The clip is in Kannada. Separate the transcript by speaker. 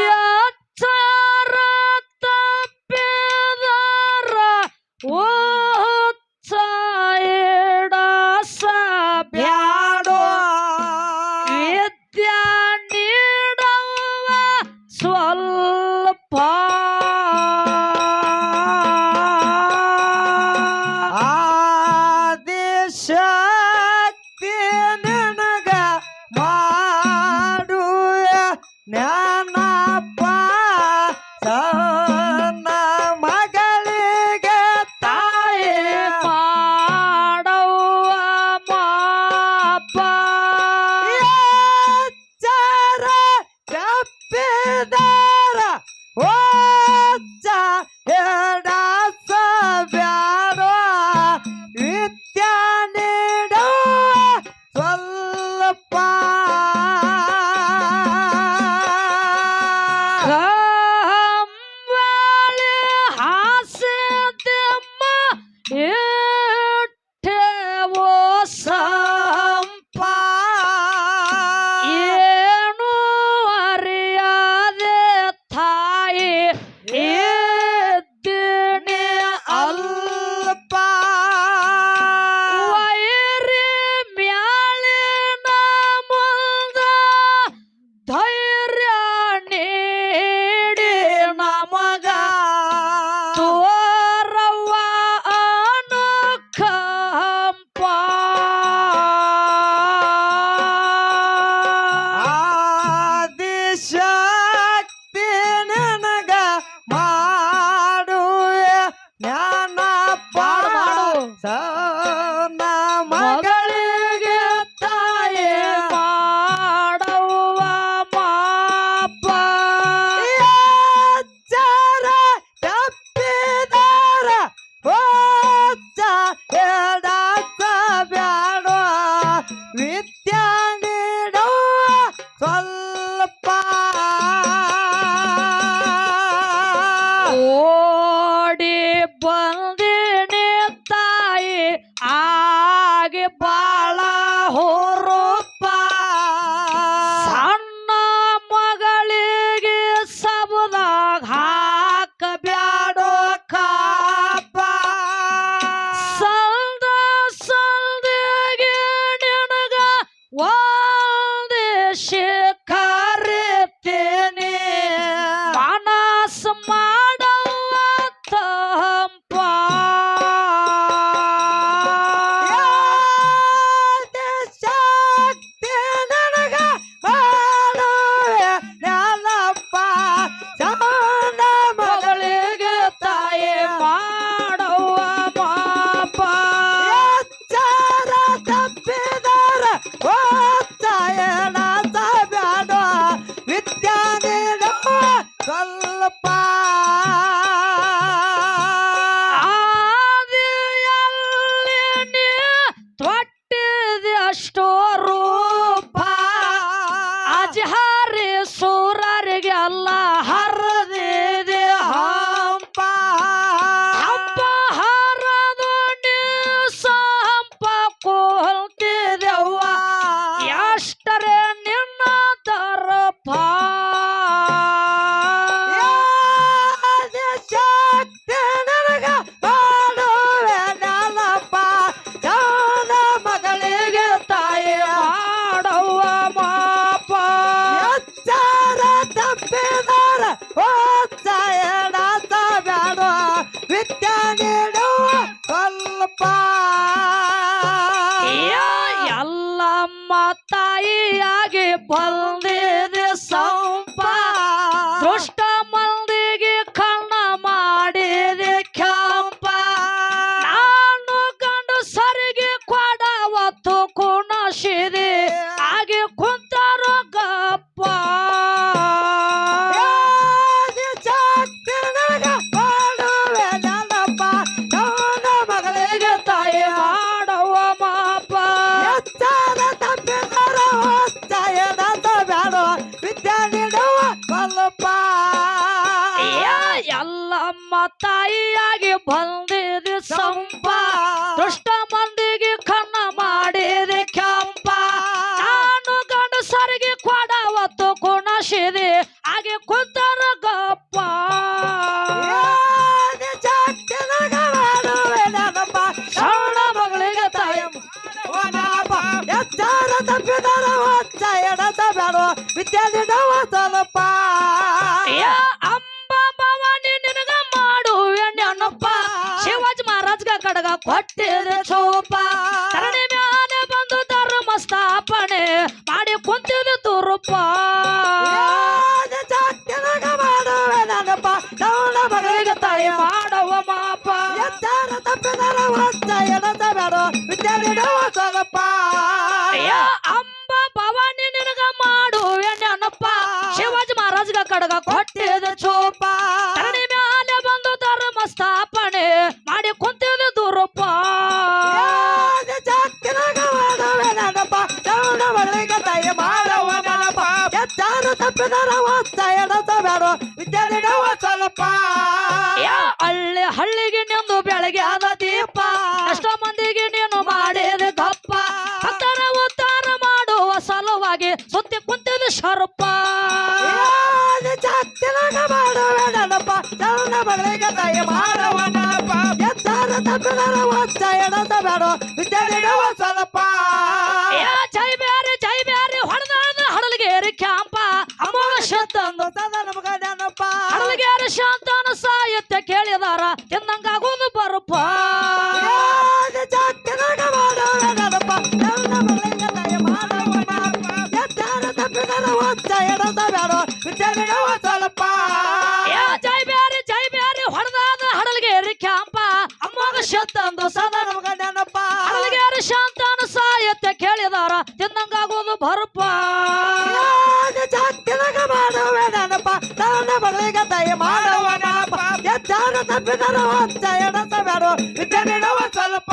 Speaker 1: ಎಚ್ಚರ ತಪ್ಪಿದರ ಉಚ್ಚ ಇಡಸ ಬ್ಯಾಡೋ ವಿದ್ಯಾ ನೀಡವ ಸ್ವಲ್ಪ
Speaker 2: ಆದಿಶಕ್ತಿ ನಿನಗ ಮಾಡುವ ಜ್ಞಾನಪ್ಪ ಸಣ್ಣ ಮಗಳಿಗೆ ತಾಯಿ
Speaker 1: ಮಾಡವ್ವ ಮಾಪ
Speaker 2: ಎಚ್ಚರ ತಪ್ಪಿದರ ಓಚ್ಚ ಎಡಸ ಬ್ಯಾಡೋ ವಿದ್ಯಾ ನೀಡುವ ಸ್ವಲ್ಪ
Speaker 1: ಕಂಬಳಿ ಹಾಸಿದೆಮ್ಮ ಇಟ್ಟೆವೋ ಸಂಪ ಏನು ಅರಿಯದೆ ತಾಯಿ ಇದ್ದೀನಿ
Speaker 2: ಅಲ್ಪ
Speaker 1: ವೈರಿ ಮ್ಯಾಲಿನ ಮುಂದ ಧೈರ್ಯ ನೀಡಿ ನಮಗ ತೋರವ್ವ ಅನುಕಂಪ
Speaker 2: ಆದಿಶಕ್ತಿ ನಿನಗ ಮಾಡುವ ಜ್ಞಾನಪ್ಪ ಸಣ್ಣ ಮಗಳಿಗೆ ತಾಯಿ
Speaker 1: ಮಾಡವ್ವ ಮಾಪ
Speaker 2: ಎಚ್ಚರ ತಪ್ಪಿದರ ಓಚ್ಚ ಎಡಸ ಬ್ಯಾಡೋ ವಿದ್ಯಾ ನೀಡುವ ಸ್ವಲ್ಪ
Speaker 1: ಓಡಿ ಬಂದಿನಿ ತಾಯಿ ಆಗಿ ಬಾಳ ಹುರುಪ ಸಣ್ಣ ಮಗಳಿಗೆ ಸಬದಾಗ ಹಾಕಬ್ಯಾಡೋ ಕಾಪ ಸಲ್ದ ಸಲ್ದಿಗೆ ನಿನಗ ಒಂದೇ ಶಿಖರಿತೀನಿ ಮನಸ್ ಮಾಡವ್ವ ತಂಪ
Speaker 2: ಶಕ್ತಿ ನನಗ ಮಾಡುವ ಜ್ಞಾನಪ್ಪ ಸಣ್ಣ
Speaker 1: ಮಗಳಿಗೆ ತಾಯಿ ಮಾಡವ್ವ ಮಾಪ
Speaker 2: ಎಚ್ಚರ ತಪ್ಪಿದರ ಓಚ್ಚ ಎಡಸ ಬ್ಯಾಡೋ ವಿದ್ಯಾ ನೀಡುವ ಸ್ವಲ್ಪ
Speaker 1: ಆದಿಯಲ್ಲಿ ನೀ ತೊಟ್ಟಿದೆ ಅಷ್ಟೋ ರೂಪ ಅಜಹಾರಿ ಸೂರರಿಗೆಲ್ಲ ಹರಿದಿದೆ
Speaker 2: ಹಂಪ
Speaker 1: ಹಂಪ ಹರದು ನೀ ಸಂಪ ಕೊಲ್ತಿದೆವ್ವ ಎಷ್ಟರೇ ನಿನ್ನ ದರ್ಪ
Speaker 2: ಶಕ್ತಿ ನನಗ ಮಾಡುವ ಜ್ಞಾನಪ್ಪ ಸಣ್ಣ ಮಗಳಿಗೆ
Speaker 1: ತಾಯಿ ಮಾಡವ್ವ ಮಾಪ
Speaker 2: ಎಚ್ಚರ ತಪ್ಪಿದರ ಓಚ್ಚ ಎಡಸ ಬ್ಯಾಡೋ ವಿದ್ಯಾ ನೀಡುವ ಸ್ವಲ್ಪ
Speaker 1: ಎಲ್ಲಮ್ಮ ತಾಯಿಯಾಗಿ ಬಂದಿದೆ ಸಂಪ ದುಷ್ಟ ಮಂದಿಗೆ ಕಣ್ಣ ಮಾಡಿದೆ ಕೆಂಪ ನಾನು ಗಂಡು ಸರಿಗೆ ಕೊಡ ಒತ್ತು ಕುಣಸಿದೆ ಹಾಗೆ ಕುಂತಾರೋ ಗಪ್ಪ
Speaker 2: ಶಕ್ತಿ ನನಗ ಮಾಡುವ ಜ್ಞಾನಪ್ಪ ಸಣ್ಣ ಮಗಳಿಗೆ
Speaker 1: ತಾಯಿ ಮಾಡವ್ವ ಮಾಪ
Speaker 2: ಎಚ್ಚರ ತಪ್ಪಿದರ ಓಚ್ಚ ಎಡಸ ಬ್ಯಾಡೋ ವಿದ್ಯಾ ನೀಡುವ ಸ್ವಲ್ಪ
Speaker 1: ಎಲ್ಲಮ್ಮ ತಾಯಿಯಾಗಿ ಬಂದಿದೆ ಸಂಪ ದುಷ್ಟ ಮಂದಿಗೆ ಕಣ್ಣ ಮಾಡಿದೆ ಕೆಂಪ ನಾನು ಗಂಡಸರಿಗೆ ಕೊಡ ಒತ್ತು ಕುಣ ಸೇದೆ ಹಾಗೆ ಕುಂತಾರ ಗಪ್ಪ
Speaker 2: ನಿಜಕ್ಕಿನಗ ಮಾಡುವೆ ನೆನಪ
Speaker 1: ಶ್ರವಣ ಮಗಳಿಗೆ ತಾಯಿ
Speaker 2: ಎಚ್ಚಾರ ತಪ್ಪಿದರ ಹೊಚ್ಚ ಎಡಸ ಬೇಡ ವಿದ್ಯೆ ನೀಡುವ ಸ್ವಲ್ಪ
Speaker 1: ಯಾ ಅಂಬ ಭವಾನಿ ನಿನಗ ಮಾಡುವೆ ನೆನಪ ಶಿವಾಜಿ ಮಹಾರಾಜ್ಗ ಕಡಗ ಕೊಟ್ಟಿದೆ ಚೋಪ ತರಣಿ ಮ್ಯಾಲೆ ಬಂದು ಧರ್ಮ ಸ್ಥಾಪನೆ ಮಾಡಿ ಕುಂತಿದೆ ತುರುಪ
Speaker 2: ನಿಜಕ್ಕಿನಗ ಮಾಡುವೆ ನೆನಪ ಶ್ರವಣ ಮಗಳಿಗೆ ತಾಯಿ
Speaker 1: ಮಾಡವ ಮಾಪ
Speaker 2: ಎಚ್ಚಾರ ತಪ್ಪಿದರ ಹೊಚ್ಚ ಎಡಸ ಬೇಡ ವಿದ್ಯೆ ನೀಡುವ ಸ್ವಲ್ಪ
Speaker 1: ಯಾ ಅಂಬ ಭವಾನಿ ನಿನಗ ಮಾಡುವೆ ನೆನಪ ಶಿವಾಜಿ ಮಹಾರಾಜ್ಗ ಕಡಗ ಕೊಟ್ಟಿದೆ ಚೋಪ ತರಣಿ ಮ್ಯಾಲೆ ಬಂದು ಧರ್ಮ ಸ್ಥಾಪನೆ ಮಾಡಿ ಕುಂತಿದೆ ದುರುಪ
Speaker 2: ನಿಜಕ್ಕಿನಗ ಮಾಡುವೆ ನೆನಪ ಶ್ರವಣ ಮಗಳಿಗೆ ತಾಯಿ ಮಾಡುವ ನೆನಪ ಎಚ್ಚಾರ ತಪ್ಪಿದರ ಹೊಚ್ಚ ಎಡಸ ಬೇಡ ವಿದ್ಯೆ ನೀಡುವ ಸ್ವಲ್ಪ
Speaker 1: ಯಾ ಹಳ್ಳಿ ಹಳ್ಳಿಗೆ ನಿಂದು ಬೆಳಗ್ಗೆ ಆದ ದೀಪ ಎಷ್ಟೋ ಮಂದಿಗೆ ನೀನು ಮಾಡಿದ ಗಪ್ಪ ಭಕ್ತರ ಉದ್ಧಾರ ಮಾಡುವ ಸಲುವಾಗಿ ಸುತ್ತಿ ಕುಂತಿದ ಶರ್ಪ
Speaker 2: ನಿಜಕ್ಕಿನಗ ಮಾಡುವೆ ನೆನಪ ಶ್ರವಣ ಮಗಳಿಗೆ ತಾಯಿ ಮಾಡುವ ನೆನಪ ಎಚ್ಚಾರ ತಪ್ಪಿದರ ಹೊಚ್ಚ ಎಡಸ ಬೇಡ ವಿದ್ಯೆ ನೀಡುವ ಸ್ವಲ್ಪ
Speaker 1: ಯಾ ಜೈ ಬ್ಯಾರಿ ಹೊಡೆದಾದ ಹಡಲ್ಗೇರಿ ಕ್ಯಾಂಪ ಅಮೋಘ ಶತಂದು
Speaker 2: ಸದಾ ನಮಗ ನೆನಪ
Speaker 1: ಹಡಲ್ಗೇರಿ ಶಾಂತನ ಸಾಹಿತ್ಯ ಕೇಳಿದಾರ ತಿಂದಂಗಾಗೋದು ಬರುಪ
Speaker 2: ನಿಜಕ್ಕಿನಗ ಮಾಡುವೆ ನೆನಪ ಶ್ರವಣ ಮಗಳಿಗೆ ತಾಯಿ ಮಾಡುವ ನೆನಪ ಎಚ್ಚಾರ ತಪ್ಪಿದರ ಹೊಚ್ಚ ಎಡಸ ಬೇಡ ವಿದ್ಯೆ ನೀಡುವ ಸ್ವಲ್ಪ
Speaker 1: ಯಾ ಜೈ ಬ್ಯಾರಿ ಹೊಡೆದಾದ ಹಡಲ್ಗೇರಿ ಕ್ಯಾಂಪ ಅಮೋಘ ಶತಂದು
Speaker 2: ಸದಾ ನಮಗ ನೆನಪ
Speaker 1: ಹಡಲ್ಗೇರಿ ಶಾಂತನ ಸಾಹಿತ್ಯ ಕೇಳಿದಾರ ತಿಂದಂಗಾಗೋದು ಬರುಪ
Speaker 2: ನಿಜಕ್ಕಿನಗ ಮಾಡುವೆ ನೆನಪ ಶ್ರವಣ ಮಗಳಿಗೆ ತಾಯಿ ಮಾಡುವ ನೆನಪ ಎಚ್ಚಾರ ತಪ್ಪಿದರ ಹೊಚ್ಚ ಎಡಸ ಬೇಡ ವಿದ್ಯೆ ನೀಡುವ ಸ್ವಲ್ಪ